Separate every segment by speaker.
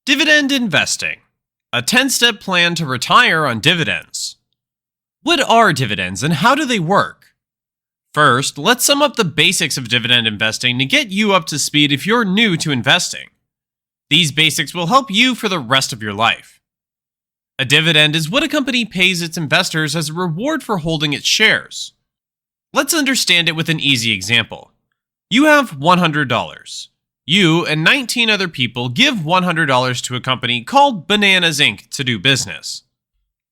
Speaker 1: Dividend investing, a 10-step plan to retire on dividends. What are dividends and how do they work? First, let's sum up the basics of dividend investing to get you up to speed if you're new to investing. These basics will help you for the rest of your life. A dividend is what a company pays its investors as a reward for holding its shares. Let's understand it with an easy example. You have $100. You and 19 other people give $100 to a company called Bananas Inc. to do business.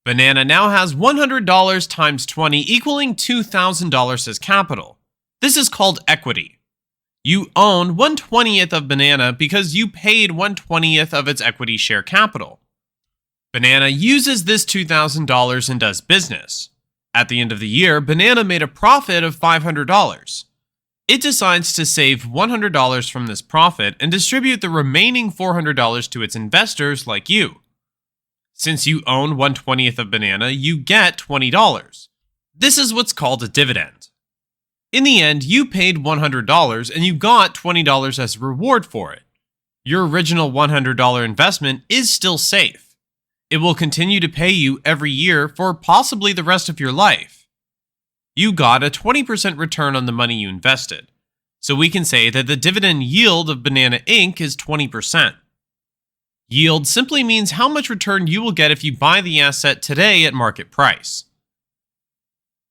Speaker 1: Banana now has $100 times 20 equaling $2,000 as capital. This is called equity. You own 1/20th of Banana because you paid 1/20th of its equity share capital. Banana uses this $2,000 and does business. At the end of the year, Banana made a profit of $500. It decides to save $100 from this profit and distribute the remaining $400 to its investors like you. Since you own 1/20th of Banana, you get $20. This is what's called a dividend. In the end, you paid $100 and you got $20 as a reward for it. Your original $100 investment is still safe. It will continue to pay you every year for possibly the rest of your life. You got a 20% return on the money you invested. So we can say that the dividend yield of Banana Inc. is 20%. Yield simply means how much return you will get if you buy the asset today at market price.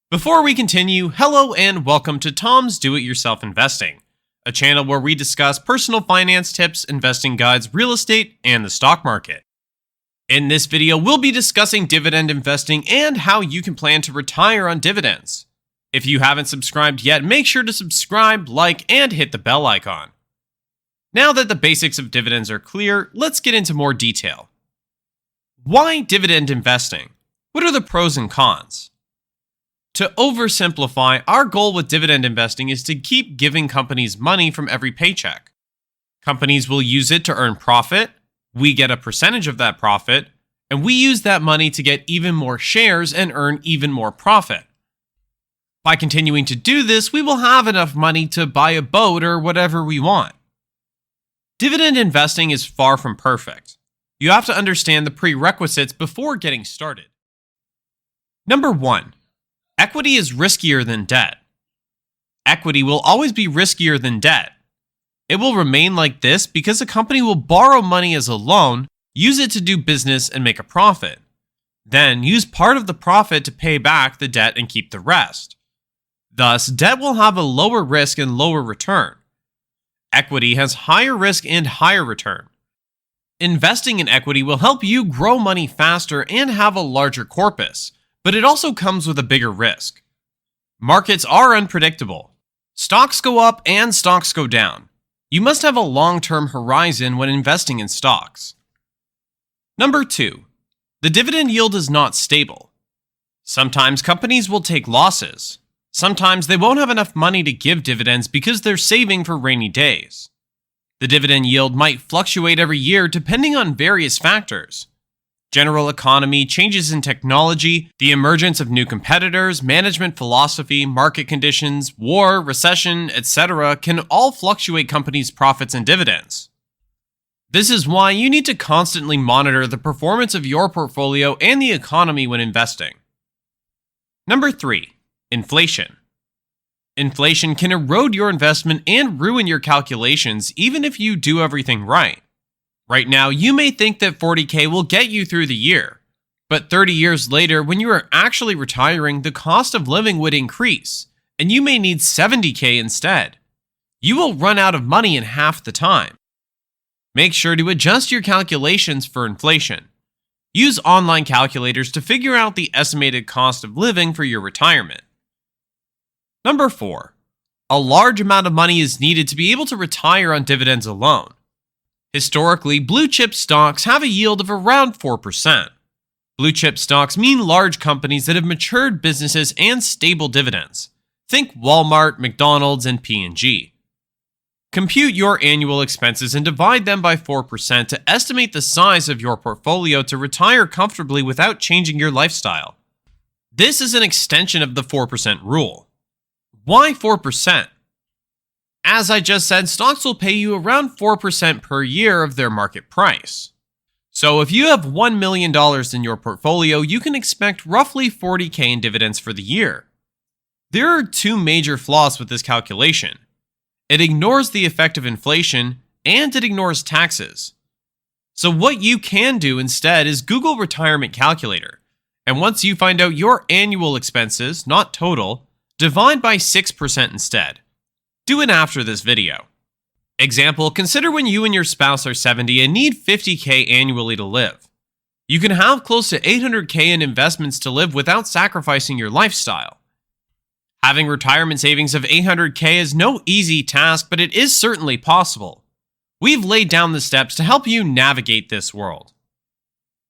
Speaker 1: Before we continue, hello and welcome to Tom's Do-It-Yourself Investing, a channel where we discuss personal finance tips, investing guides, real estate, and the stock market. In this video, we'll be discussing dividend investing and how you can plan to retire on dividends. If you haven't subscribed yet, make sure to subscribe, like, and hit the bell icon. Now that the basics of dividends are clear, let's get into more detail. Why dividend investing? What are the pros and cons? To oversimplify, our goal with dividend investing is to keep giving companies money from every paycheck. Companies will use it to earn profit, we get a percentage of that profit, and we use that money to get even more shares and earn even more profit. By continuing to do this, we will have enough money to buy a boat or whatever we want. Dividend investing is far from perfect. You have to understand the prerequisites before getting started. Number 1. Equity is riskier than debt. Equity will always be riskier than debt. It will remain like this because a company will borrow money as a loan, use it to do business and make a profit. Then use part of the profit to pay back the debt and keep the rest. Thus, debt will have a lower risk and lower return. Equity has higher risk and higher return. Investing in equity will help you grow money faster and have a larger corpus, but it also comes with a bigger risk. Markets are unpredictable. Stocks go up and stocks go down. You must have a long-term horizon when investing in stocks. Number 2. The dividend yield is not stable. Sometimes companies will take losses. Sometimes they won't have enough money to give dividends because they're saving for rainy days. The dividend yield might fluctuate every year depending on various factors. General economy, changes in technology, the emergence of new competitors, management philosophy, market conditions, war, recession, etc. can all fluctuate companies' profits and dividends. This is why you need to constantly monitor the performance of your portfolio and the economy when investing. Number 3. Inflation. Inflation can erode your investment and ruin your calculations even if you do everything right. Right now, you may think that $40,000 will get you through the year, but 30 years later, when you are actually retiring, the cost of living would increase, and you may need $70,000 instead. You will run out of money in half the time. Make sure to adjust your calculations for inflation. Use online calculators to figure out the estimated cost of living for your retirement. Number 4. A large amount of money is needed to be able to retire on dividends alone. Historically, blue chip stocks have a yield of around 4%. Blue chip stocks mean large companies that have matured businesses and stable dividends. Think Walmart, McDonald's, and P&G. Compute your annual expenses and divide them by 4% to estimate the size of your portfolio to retire comfortably without changing your lifestyle. This is an extension of the 4% rule. Why 4%? As I just said, stocks will pay you around 4% per year of their market price. So if you have $1 million in your portfolio, you can expect roughly $40,000 in dividends for the year. There are two major flaws with this calculation. It ignores the effect of inflation, and it ignores taxes. So what you can do instead is Google Retirement Calculator, and once you find out your annual expenses, not total, divide by 6% instead. Do it after this video. Example, consider when you and your spouse are 70 and need $50,000 annually to live. You can have close to $800,000 in investments to live without sacrificing your lifestyle. Having retirement savings of $800,000 is no easy task, but it is certainly possible. We've laid down the steps to help you navigate this world.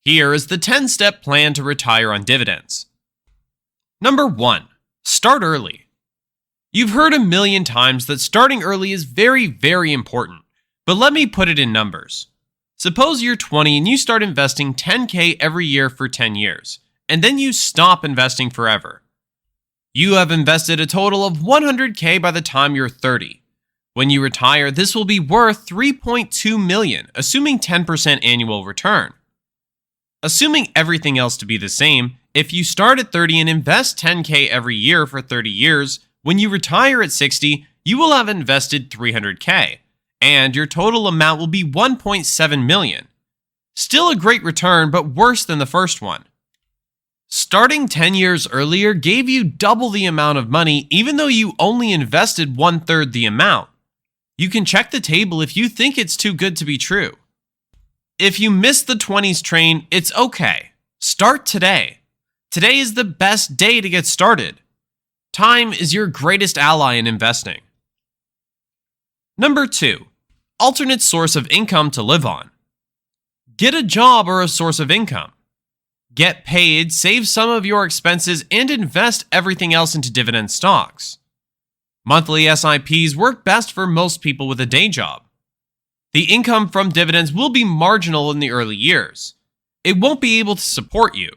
Speaker 1: Here is the 10-step plan to retire on dividends. Number 1. Start early. You've heard a million times that starting early is very, very important, but let me put it in numbers. Suppose you're 20 and you start investing $10,000 every year for 10 years, and then you stop investing forever. You have invested a total of $100,000 by the time you're 30. When you retire, this will be worth $3.2 million, assuming 10% annual return. Assuming everything else to be the same, if you start at 30 and invest $10,000 every year for 30 years, when you retire at 60, you will have invested $300,000, and your total amount will be $1.7 million. Still a great return, but worse than the first one. Starting 10 years earlier gave you double the amount of money even though you only invested 1/3 the amount. You can check the table if you think it's too good to be true. If you missed the 20s train, it's okay. Start today. Today is the best day to get started. Time is your greatest ally in investing. Number 2. Alternate source of income to live on. Get a job or a source of income. Get paid, save some of your expenses, and invest everything else into dividend stocks. Monthly SIPs work best for most people with a day job. The income from dividends will be marginal in the early years. It won't be able to support you.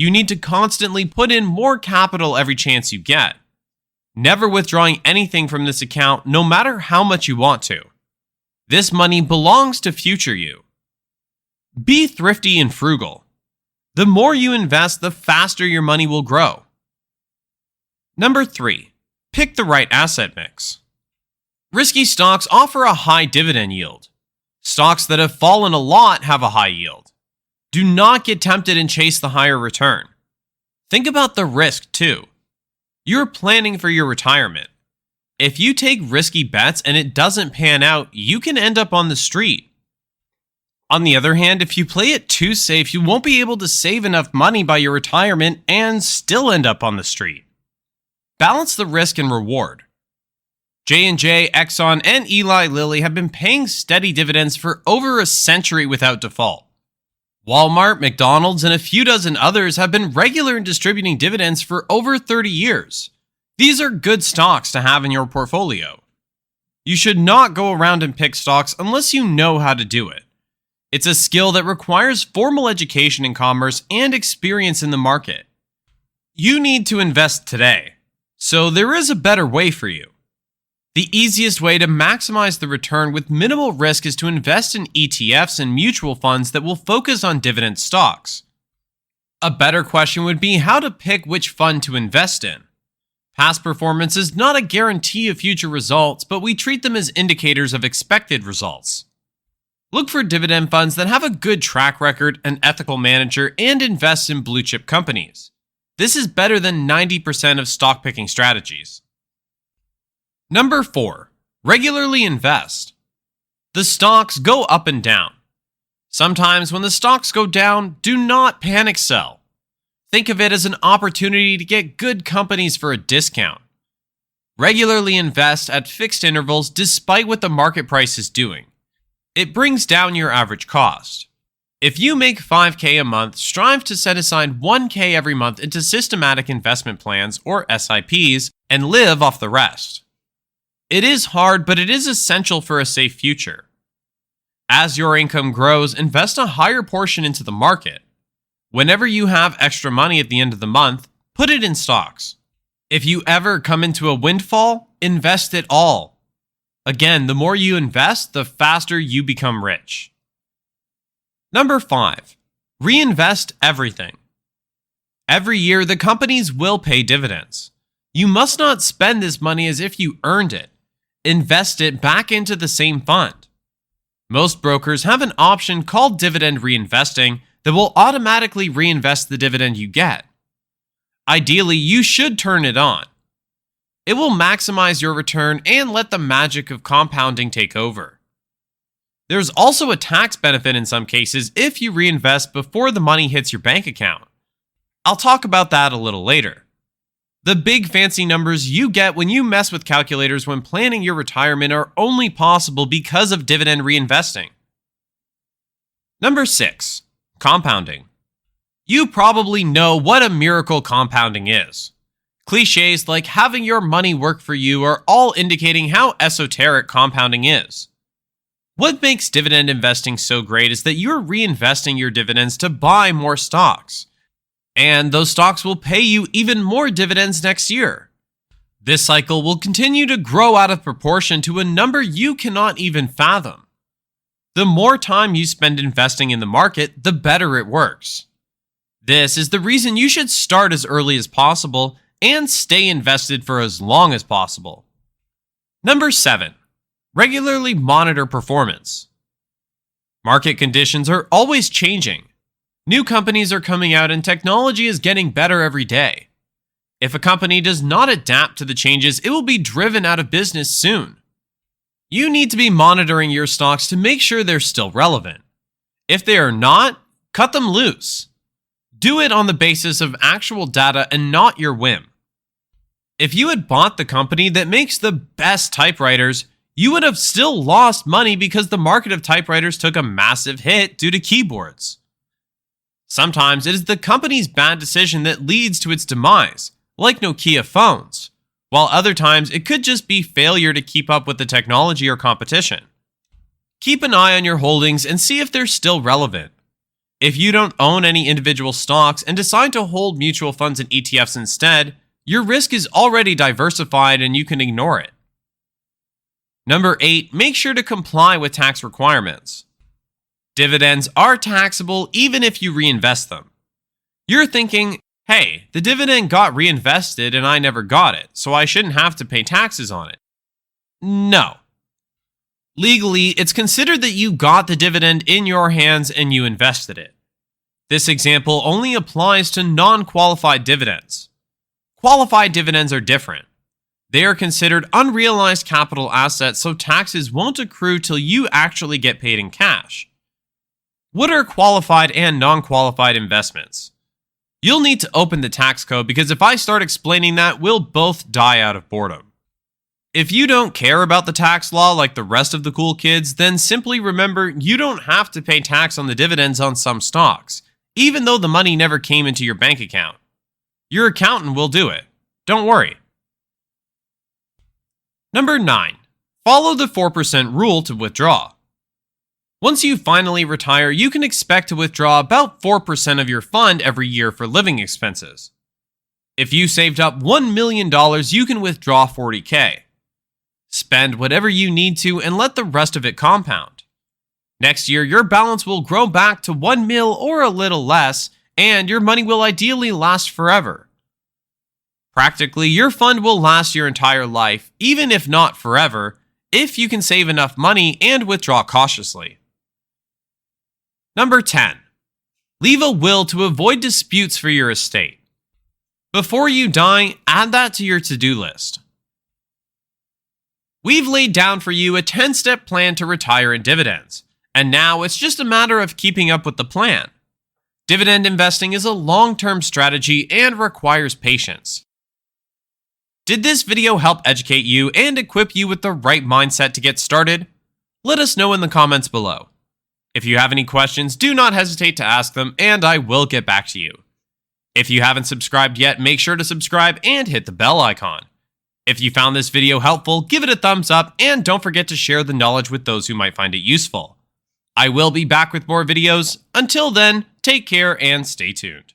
Speaker 1: You need to constantly put in more capital every chance you get. Never withdrawing anything from this account, no matter how much you want to. This money belongs to future you. Be thrifty and frugal. The more you invest, the faster your money will grow. Number 3. Pick the right asset mix. Risky stocks offer a high dividend yield. Stocks that have fallen a lot have a high yield. Do not get tempted and chase the higher return. Think about the risk too. You're planning for your retirement. If you take risky bets and it doesn't pan out, you can end up on the street. On the other hand, if you play it too safe, you won't be able to save enough money by your retirement and still end up on the street. Balance the risk and reward. J&J, Exxon, and Eli Lilly have been paying steady dividends for over a century without default. Walmart, McDonald's, and a few dozen others have been regular in distributing dividends for over 30 years. These are good stocks to have in your portfolio. You should not go around and pick stocks unless you know how to do it. It's a skill that requires formal education in commerce and experience in the market. You need to invest today, so there is a better way for you. The easiest way to maximize the return with minimal risk is to invest in ETFs and mutual funds that will focus on dividend stocks. A better question would be how to pick which fund to invest in. Past performance is not a guarantee of future results, but we treat them as indicators of expected results. Look for dividend funds that have a good track record, an ethical manager, and invest in blue chip companies. This is better than 90% of stock picking strategies. Number 4. Regularly invest. The stocks go up and down. Sometimes when the stocks go down, do not panic sell. Think of it as an opportunity to get good companies for a discount. Regularly invest at fixed intervals despite what the market price is doing. It brings down your average cost. If you make $5,000 a month, strive to set aside $1,000 every month into systematic investment plans or SIPs and live off the rest. It is hard, but it is essential for a safe future. As your income grows, invest a higher portion into the market. Whenever you have extra money at the end of the month, put it in stocks. If you ever come into a windfall, invest it all. Again, the more you invest, the faster you become rich. Number 5. Reinvest everything. Every year, the companies will pay dividends. You must not spend this money as if you earned it. Invest it back into the same fund. Most brokers have an option called dividend reinvesting that will automatically reinvest the dividend you get. Ideally, you should turn it on. It will maximize your return and let the magic of compounding take over. There's also a tax benefit in some cases if you reinvest before the money hits your bank account. I'll talk about that a little later. The big fancy numbers you get when you mess with calculators when planning your retirement are only possible because of dividend reinvesting. Number 6. Compounding. You probably know what a miracle compounding is. Cliches like having your money work for you are all indicating how esoteric compounding is. What makes dividend investing so great is that you're reinvesting your dividends to buy more stocks. And those stocks will pay you even more dividends next year. This cycle will continue to grow out of proportion to a number you cannot even fathom. The more time you spend investing in the market, the better it works. This is the reason you should start as early as possible and stay invested for as long as possible. Number 7. Regularly monitor performance. Market conditions are always changing. New companies are coming out and technology is getting better every day. If a company does not adapt to the changes, it will be driven out of business soon. You need to be monitoring your stocks to make sure they're still relevant. If they are not, cut them loose. Do it on the basis of actual data and not your whim. If you had bought the company that makes the best typewriters, you would have still lost money because the market of typewriters took a massive hit due to keyboards. Sometimes it is the company's bad decision that leads to its demise, like Nokia phones, while other times it could just be failure to keep up with the technology or competition. Keep an eye on your holdings and see if they're still relevant. If you don't own any individual stocks and decide to hold mutual funds and ETFs instead, your risk is already diversified and you can ignore it. Number 8, make sure to comply with tax requirements. Dividends are taxable even if you reinvest them. You're thinking, hey, the dividend got reinvested and I never got it, so I shouldn't have to pay taxes on it. No. Legally, it's considered that you got the dividend in your hands and you invested it. This example only applies to non-qualified dividends. Qualified dividends are different. They are considered unrealized capital assets, so taxes won't accrue till you actually get paid in cash. What are qualified and non-qualified investments? You'll need to open the tax code because if I start explaining that, we'll both die out of boredom. If you don't care about the tax law like the rest of the cool kids, then simply remember you don't have to pay tax on the dividends on some stocks, even though the money never came into your bank account. Your accountant will do it. Don't worry. Number 9. Follow the 4% rule to withdraw. Once you finally retire, you can expect to withdraw about 4% of your fund every year for living expenses. If you saved up $1 million, you can withdraw $40,000. Spend whatever you need to and let the rest of it compound. Next year, your balance will grow back to $1 million or a little less, and your money will ideally last forever. Practically, your fund will last your entire life, even if not forever, if you can save enough money and withdraw cautiously. Number 10. Leave a will to avoid disputes for your estate. Before you die, add that to your to-do list. We've laid down for you a 10-step plan to retire in dividends, and now it's just a matter of keeping up with the plan. Dividend investing is a long-term strategy and requires patience. Did this video help educate you and equip you with the right mindset to get started? Let us know in the comments below. If you have any questions, do not hesitate to ask them, and I will get back to you. If you haven't subscribed yet, make sure to subscribe and hit the bell icon. If you found this video helpful, give it a thumbs up, and don't forget to share the knowledge with those who might find it useful. I will be back with more videos. Until then, take care and stay tuned.